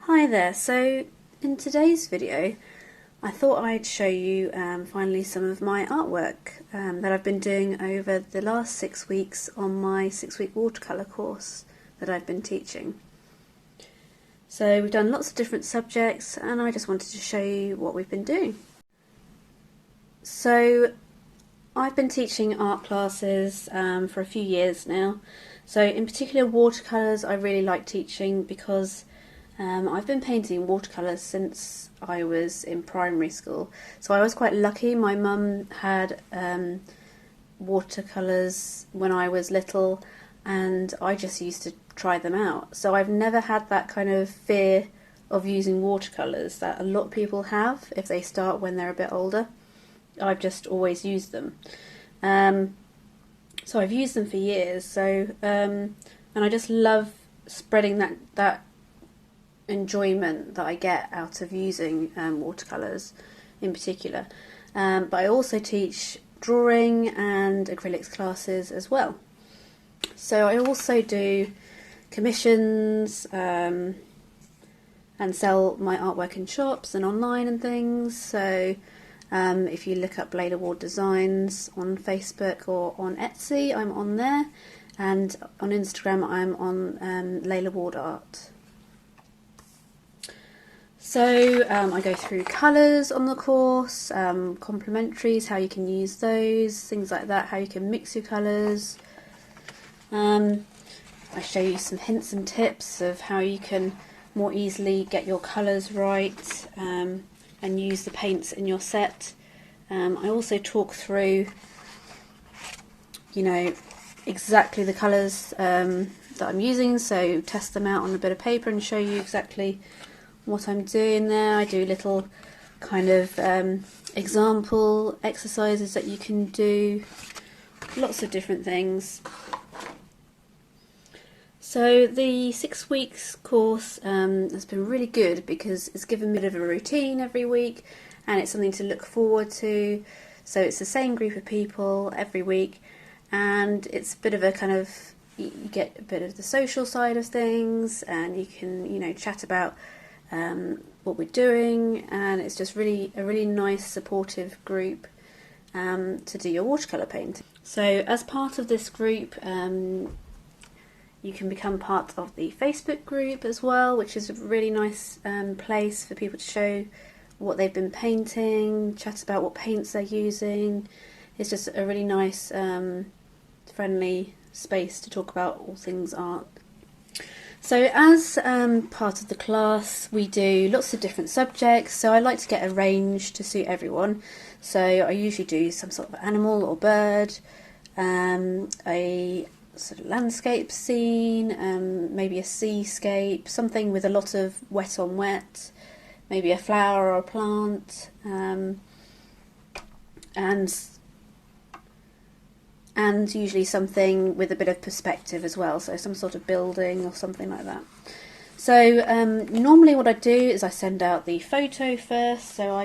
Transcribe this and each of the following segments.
Hi there, so in today's video I thought I'd show you finally some of my artwork that I've been doing over the last 6 weeks on my 6-week watercolour course that I've been teaching. So we've done lots of different subjects and I just wanted to show you what we've been doing. So I've been teaching art classes for a few years now. So in particular watercolours I really like teaching because I've been painting watercolours since I was in primary school, so I was quite lucky. My mum had watercolours when I was little and I just used to try them out. So I've never had that kind of fear of using watercolours that a lot of people have if they start when they're a bit older. I've just always used them. So I've used them for years, and I just love spreading that enjoyment that I get out of using watercolours in particular. But I also teach drawing and acrylics classes as well. So I also do commissions and sell my artwork in shops and online and things. So if you look up Layla Ward Designs on Facebook or on Etsy, I'm on there, and on Instagram I'm on Layla Ward Art. So I go through colours on the course, complementaries, how you can use those, things like that, how you can mix your colours. I show you some hints and tips of how you can more easily get your colours right and use the paints in your set. I also talk through, exactly the colours that I'm using, so test them out on a bit of paper and show you exactly what I'm doing there. I do little kind of example exercises that you can do, lots of different things. So the 6 weeks course has been really good because it's given me a bit of a routine every week and it's something to look forward to. So it's the same group of people every week and it's a bit of a kind of, you get a bit of the social side of things and you can, chat about what we're doing, and it's just a really nice supportive group to do your watercolour painting. So as part of this group you can become part of the Facebook group as well, which is a really nice place for people to show what they've been painting, chat about what paints they're using. It's just a really nice friendly space to talk about all things art. So as part of the class we do lots of different subjects, so I like to get a range to suit everyone. So I usually do some sort of animal or bird, a sort of landscape scene, maybe a seascape, something with a lot of wet on wet, maybe a flower or a plant, and usually something with a bit of perspective as well, so some sort of building or something like that. So normally what I do is I send out the photo first, so I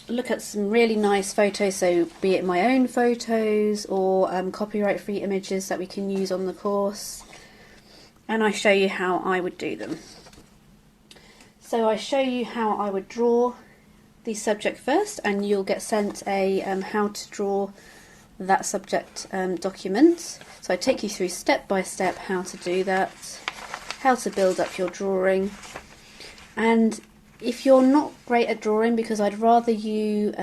look at some really nice photos, so be it my own photos or copyright free images that we can use on the course, and I show you how I would do them. So I show you how I would draw the subject first, and you'll get sent a how to draw that subject document. So I take you through step by step how to do that, how to build up your drawing. And if you're not great at drawing, because I'd rather you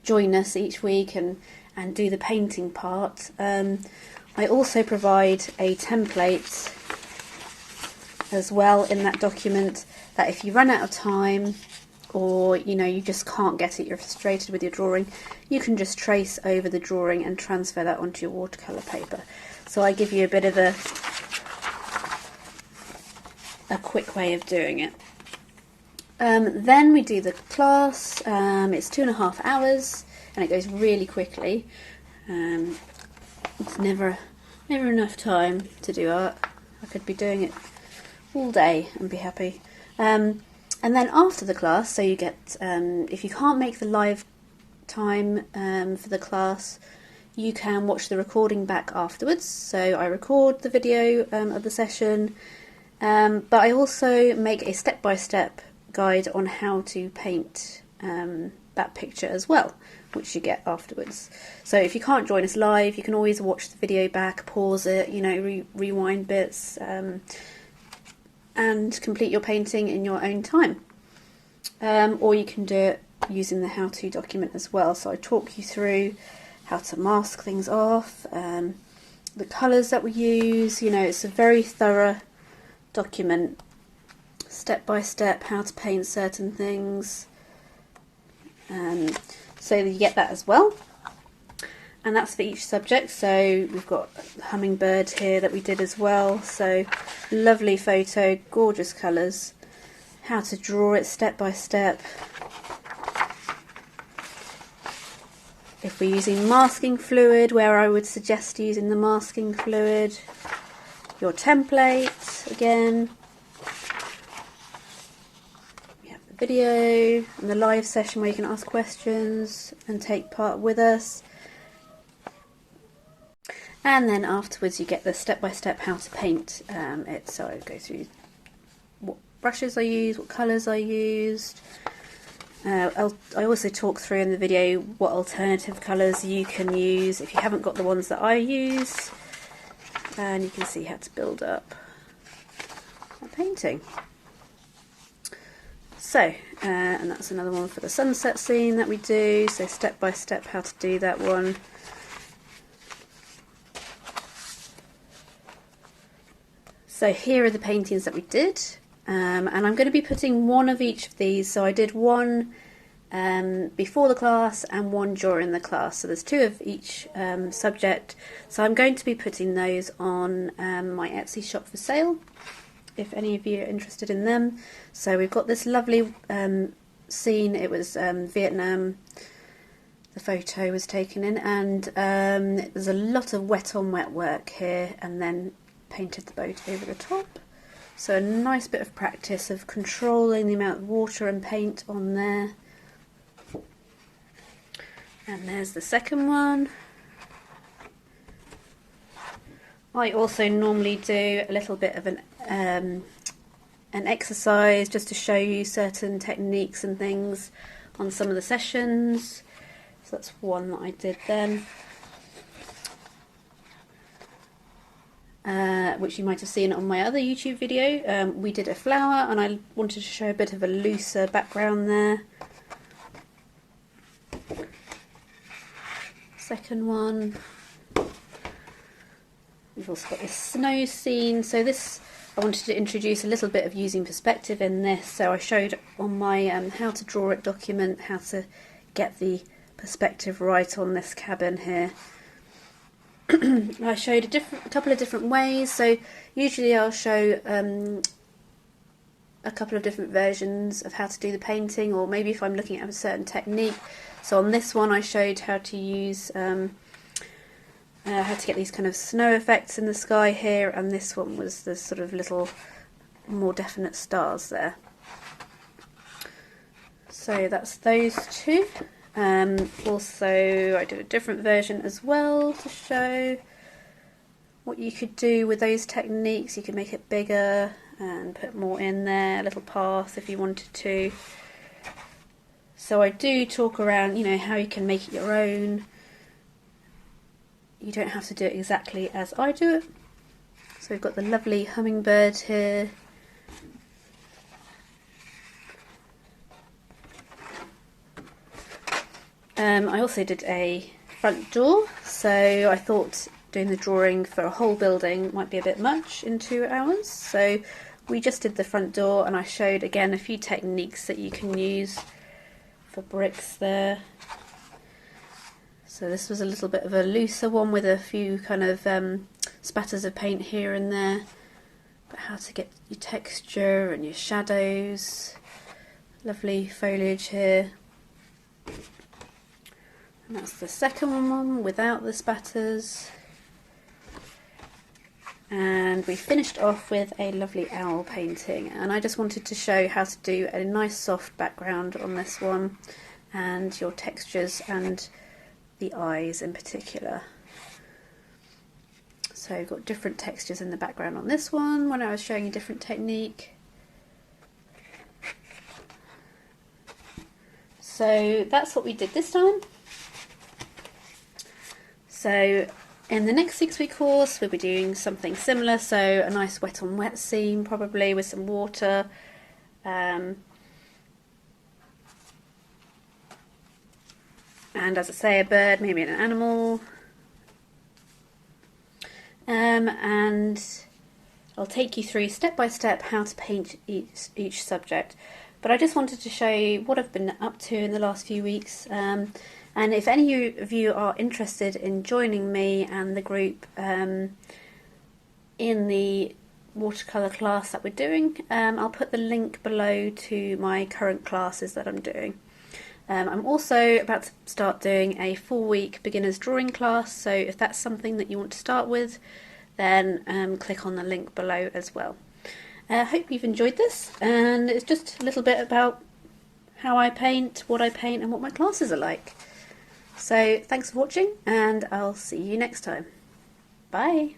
join us each week and do the painting part, I also provide a template as well in that document that if you run out of time or you just can't get it, you're frustrated with your drawing, you can just trace over the drawing and transfer that onto your watercolour paper. So I give you a bit of a quick way of doing it. Then we do the class. It's 2.5 hours and it goes really quickly. It's never enough time to do art. I could be doing it all day and be happy. And then after the class, so you get, if you can't make the live time for the class, you can watch the recording back afterwards. So I record the video of the session But I also make a step-by-step guide on how to paint that picture as well, which you get afterwards. So if you can't join us live, you can always watch the video back, pause it, you know, rewind bits, and complete your painting in your own time. Or you can do it using the how-to document as well. So I talk you through how to mask things off, the colours that we use. You know, it's a very thorough document, step by step, how to paint certain things. So you get that as well, and that's for each subject. So we've got the hummingbird here that we did as well, so lovely photo, gorgeous colours, how to draw it step by step. If we're using masking fluid, where I would suggest using the masking fluid, your template again. Video and the live session where you can ask questions and take part with us, and then afterwards you get the step-by-step how to paint it. So I go through what brushes I use, what colours I used. I also talk through in the video what alternative colours you can use if you haven't got the ones that I use, and you can see how to build up a painting. So, and that's another one for the sunset scene that we do, so step by step how to do that one. So here are the paintings that we did, and I'm going to be putting one of each of these. So I did one before the class and one during the class, so there's two of each subject. So I'm going to be putting those on my Etsy shop for sale, if any of you are interested in them. So we've got this lovely scene. It was Vietnam, the photo was taken in, and there's a lot of wet on wet work here, and then painted the boat over the top. So a nice bit of practice of controlling the amount of water and paint on there. And there's the second one. I also normally do a little bit of an exercise just to show you certain techniques and things on some of the sessions. So that's one that I did then, which you might have seen on my other YouTube video. We did a flower, and I wanted to show a bit of a looser background there. Second one. We've also got this snow scene. So this, I wanted to introduce a little bit of using perspective in this. So I showed on my how to draw it document how to get the perspective right on this cabin here. I showed a couple of different ways. So usually I'll show a couple of different versions of how to do the painting, or maybe if I'm looking at a certain technique. So on this one I showed how to use how to get these kind of snow effects in the sky here, and this one was the sort of little more definite stars there. So that's those two. Also I did a different version as well to show what you could do with those techniques. You could make it bigger and put more in there, a little path if you wanted to. So I do talk around, you know, how you can make it your own. You don't have to do it exactly as I do it. So we've got the lovely hummingbird here. I also did a front door, so I thought doing the drawing for a whole building might be a bit much in 2 hours. So we just did the front door, and I showed again a few techniques that you can use for bricks there. So this was a little bit of a looser one with a few kind of spatters of paint here and there, but how to get your texture and your shadows. Lovely foliage here. And that's the second one without the spatters. And we finished off with a lovely owl painting, and I just wanted to show how to do a nice soft background on this one, and your textures and the eyes in particular. So I've got different textures in the background on this one when I was showing a different technique. So that's what we did this time. So in the next 6-week course we'll be doing something similar, so a nice wet on wet scene probably with some water. And as I say, a bird, maybe an animal. And I'll take you through step by step how to paint each subject. But I just wanted to show you what I've been up to in the last few weeks. And if any of you are interested in joining me and the group in the watercolour class that we're doing, I'll put the link below to my current classes that I'm doing. I'm also about to start doing a 4-week beginners drawing class, so if that's something that you want to start with, then click on the link below as well. I hope you've enjoyed this, and it's just a little bit about how I paint, what I paint, and what my classes are like. So thanks for watching, and I'll see you next time. Bye!